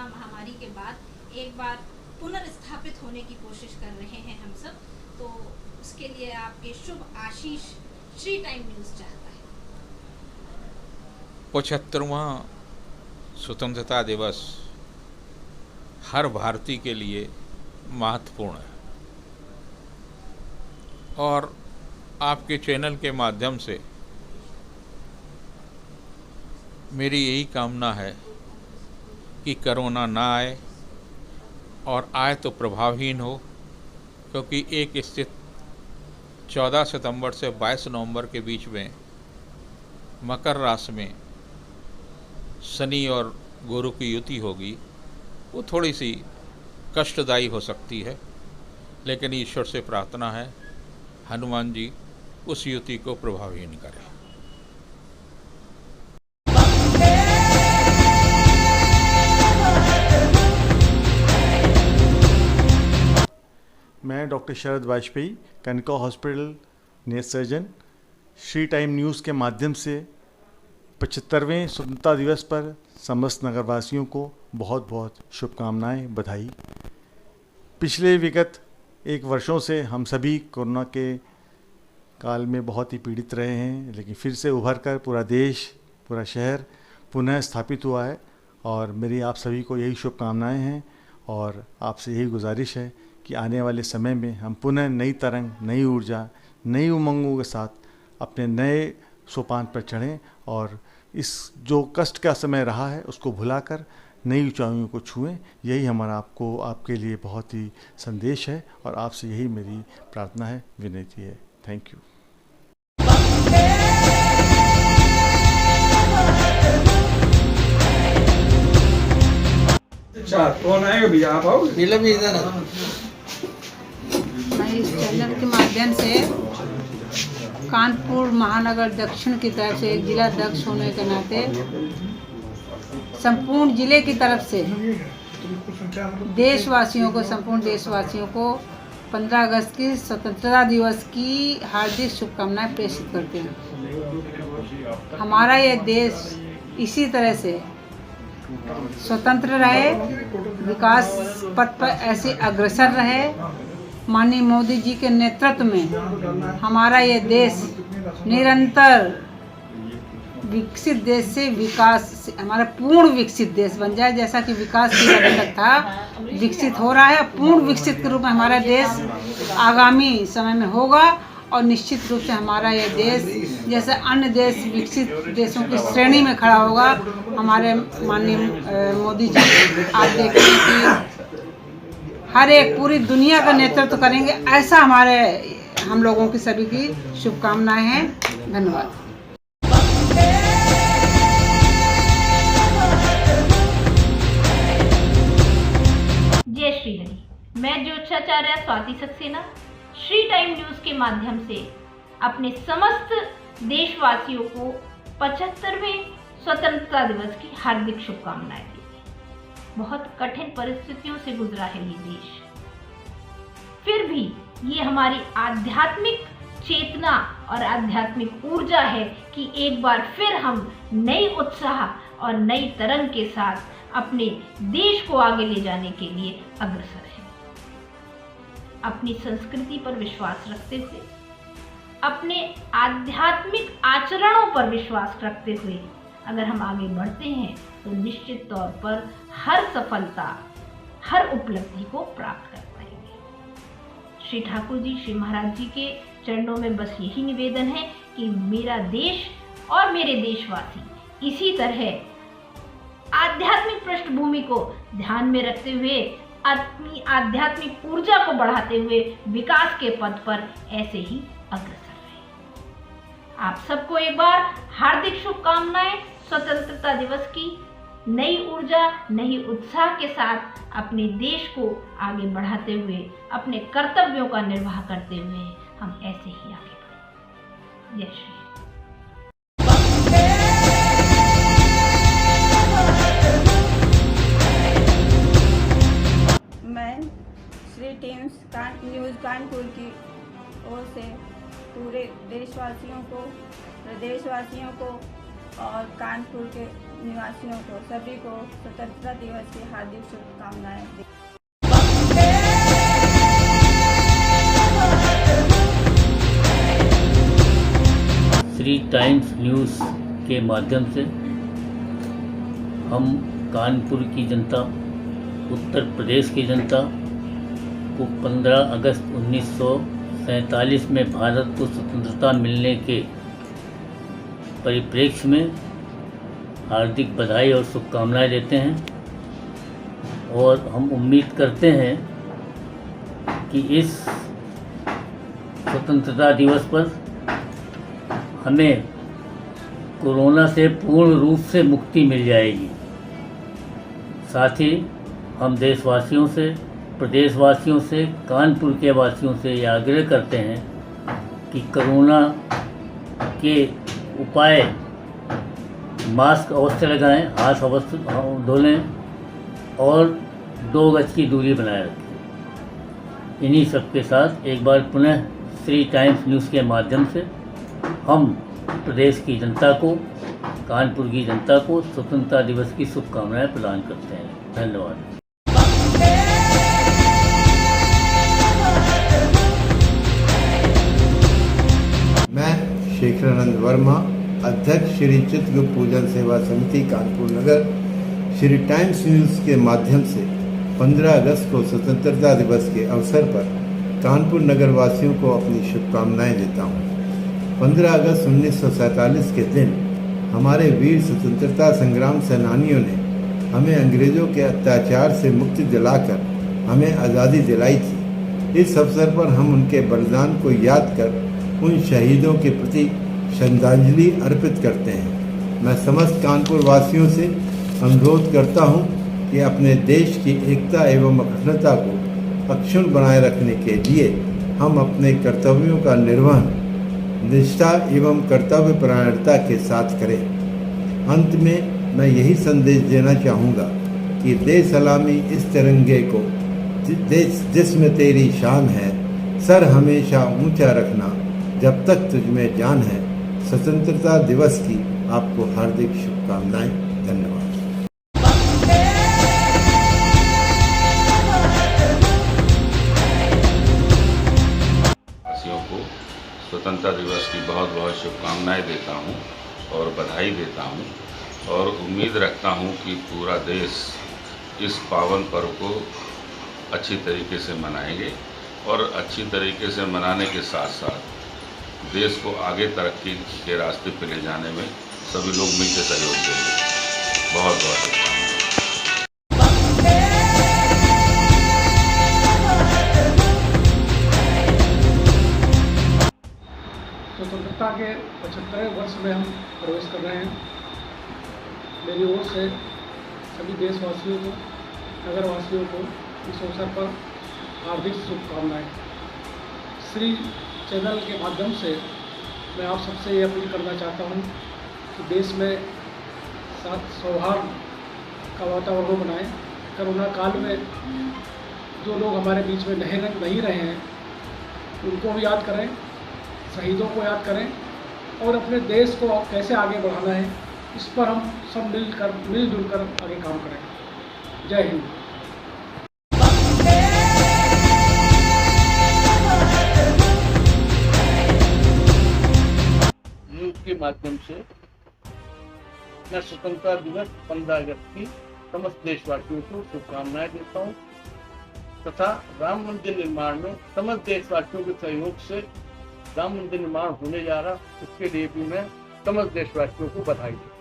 महामारी के बाद एक बार पुनर्स्थापित होने की कोशिश कर रहे हैं हम सब, तो उसके लिए आपके शुभ आशीष श्री टाइम न्यूज़ चाहता है। 75वां स्वतंत्रता दिवस हर भारतीय के लिए महत्वपूर्ण है और आपके चैनल के माध्यम से मेरी यही कामना है कि कोरोना ना आए और आए तो प्रभावहीन हो, क्योंकि एक स्थित 14 सितंबर से 22 नवंबर के बीच में मकर राशि में शनि और गुरु की युति होगी। वो थोड़ी सी कष्टदायी हो सकती है, लेकिन ईश्वर से प्रार्थना है हनुमान जी उस युति को प्रभावहीन करें। मैं डॉक्टर शरद वाजपेयी, कनका हॉस्पिटल नेत्र सर्जन, श्री टाइम न्यूज़ के माध्यम से 75वें स्वतंत्रता दिवस पर समस्त नगरवासियों को बहुत बहुत शुभकामनाएं, बधाई। पिछले विगत एक वर्षों से हम सभी कोरोना के काल में बहुत ही पीड़ित रहे हैं, लेकिन फिर से उभर कर पूरा देश, पूरा शहर पुनः स्थापित हुआ है और मेरी आप सभी को यही शुभकामनाएं हैं और आपसे यही गुजारिश है कि आने वाले समय में हम पुनः नई तरंग, नई ऊर्जा, नई उमंगों के साथ अपने नए सोपान पर चढ़ें और इस जो कष्ट का समय रहा है उसको भुलाकर नई ऊंचाइयों को छुएं। यही हमारा आपके लिए बहुत ही संदेश है और आपसे यही मेरी प्रार्थना है, विनती है। Thank you. कौन आएगा भैया, आप आओ। मैं इस चैनल के माध्यम से कानपुर महानगर दक्षिण की तरफ से एक जिला अध्यक्ष होने के नाते संपूर्ण जिले की तरफ से संपूर्ण देशवासियों को 15 अगस्त की स्वतंत्रता दिवस की हार्दिक शुभकामनाएं प्रेषित करते हैं। हमारा ये देश इसी तरह से स्वतंत्र रहे, विकास पथ पर ऐसे अग्रसर रहे। माननीय मोदी जी के नेतृत्व में हमारा ये देश निरंतर विकसित देश से विकास, हमारा पूर्ण विकसित देश बन जाए। जैसा कि विकास की अभी तक था, विकसित हो रहा है, पूर्ण विकसित के रूप में हमारा देश आगामी समय में होगा और निश्चित रूप से हमारा ये देश जैसे अन्य देश विकसित देशों की श्रेणी में खड़ा होगा। हमारे माननीय मोदी जी आप देखें कि हर एक पूरी दुनिया का नेतृत्व करेंगे, ऐसा हम लोगों की सभी की शुभकामनाएं हैं। धन्यवाद। जय श्री हरि। मैं ज्योतिषाचार्य स्वाति सक्सेना श्री टाइम न्यूज़ के माध्यम से अपने समस्त देशवासियों को 75वें स्वतंत्रता दिवस की हार्दिक शुभकामनाएं देती। बहुत कठिन परिस्थितियों से गुजरा है ये देश, फिर भी ये हमारी आध्यात्मिक चेतना और आध्यात्मिक ऊर्जा है कि एक बार फिर हम नई उत्साह और नई तरंग के साथ अपने देश को आगे ले जाने के लिए अग्रसर हैं। अपनी संस्कृति पर विश्वास रखते हुए, अपने आध्यात्मिक आचरणों पर विश्वास रखते हुए अगर हम आगे बढ़ते हैं तो निश्चित तौर पर हर सफलता, हर उपलब्धि को प्राप्त कर पाएंगे। श्री ठाकुर जी, श्री महाराज जी के चरणों में बस यही निवेदन है कि मेरा देश और मेरे देशवासी इसी तरह आध्यात्मिक पृष्ठभूमि को ध्यान में रखते हुए, अपनी आध्यात्मिक ऊर्जा को बढ़ाते हुए विकास के पथ पर ऐसे ही अग्रसर रहे। आप सबको एक बार हार्दिक शुभकामनाएं स्वतंत्रता दिवस की। नई ऊर्जा, नई उत्साह के साथ अपने देश को आगे बढ़ाते हुए, अपने कर्तव्यों का निर्वाह करते हुए हम ऐसे ही आगे बढ़ें। जय श्री। मैं श्री टीम्स न्यूज़ कानपुर की ओर से पूरे देशवासियों को, प्रदेशवासियों को और कानपुर के निवासियों को सभी को स्वतंत्रता दिवस की हार्दिक शुभकामनाएं। श्री टाइम्स न्यूज़ के माध्यम से हम कानपुर की जनता, उत्तर प्रदेश की जनता को 15 अगस्त 1947 में भारत को स्वतंत्रता मिलने के परिप्रेक्ष्य में हार्दिक बधाई और शुभकामनाएं देते हैं और हम उम्मीद करते हैं कि इस स्वतंत्रता दिवस पर हमें कोरोना से पूर्ण रूप से मुक्ति मिल जाएगी। साथ ही हम देशवासियों से, प्रदेशवासियों से, कानपुर के वासियों से ये आग्रह करते हैं कि कोरोना के उपाय मास्क अवश्य लगाएं, हाथ अवश्य धो लें और 2 गज की दूरी बनाए रखें। इन्हीं सब के साथ एक बार पुनः श्री टाइम्स न्यूज़ के माध्यम से हम प्रदेश की जनता को, कानपुर की जनता को स्वतंत्रता दिवस की शुभकामनाएं प्रदान करते हैं। धन्यवाद। मैं शेखरानंद वर्मा, अध्यक्ष श्री चित्रगुप्त पूजन सेवा समिति कानपुर नगर, श्री टाइम्स न्यूज़ के माध्यम से 15 अगस्त को स्वतंत्रता दिवस के अवसर पर कानपुर नगर वासियों को अपनी शुभकामनाएं देता हूं। 15 अगस्त 1947 के दिन हमारे वीर स्वतंत्रता संग्राम सेनानियों ने हमें अंग्रेज़ों के अत्याचार से मुक्ति दिलाकर हमें आज़ादी दिलाई थी। इस अवसर पर हम उनके बलिदान को याद कर उन शहीदों के प्रति श्रद्धांजलि अर्पित करते हैं। मैं समस्त कानपुर वासियों से अनुरोध करता हूं कि अपने देश की एकता एवं अखंडता को अक्षुण्ण बनाए रखने के लिए हम अपने कर्तव्यों का निर्वहन निष्ठा एवं कर्तव्य परायणता के साथ करें। अंत में मैं यही संदेश देना चाहूँगा कि दे सलामी इस तिरंगे को जिसमें तेरी शान है, सर हमेशा ऊंचा रखना जब तक तुझमें जान है। स्वतंत्रता दिवस की आपको हार्दिक शुभकामनाएं। धन्यवाद। स्वतंत्रता दिवस की बहुत बहुत शुभकामनाएं देता हूं और बधाई देता हूं और उम्मीद रखता हूं कि पूरा देश इस पावन पर्व को अच्छी तरीके से मनाएंगे और अच्छी तरीके से मनाने के साथ साथ देश को आगे तरक्की के रास्ते पर ले जाने में सभी लोग मिलकर सहयोग देंगे। बहुत बहुत शुभकामनाएं। स्वतंत्रता के 75वें वर्ष में हम प्रवेश कर रहे हैं। मेरी ओर से सभी देशवासियों को, नगरवासियों को इस अवसर पर हार्दिक शुभकामनाएं। श्री चैनल के माध्यम से मैं आप सबसे ये अपील करना चाहता हूँ कि देश में सौहार्द का वातावरण बनाएं। कोरोना काल में जो लोग हमारे बीच में नहीं रहे हैं उनको भी याद करें, शहीदों को याद करें और अपने देश को कैसे आगे बढ़ाना है इस पर हम सब मिलजुल कर आगे काम करें। जय हिंद। न्यूज़ के माध्यम से मैं स्वतंत्रता दिवस 15 अगस्त की समस्त देशवासियों को शुभकामनाएं देता हूं तथा राम मंदिर निर्माण में समस्त देशवासियों के सहयोग से राम मंदिर निर्माण होने जा रहा, उसके लिए भी मैं समस्त देशवासियों को बधाई देता हूं।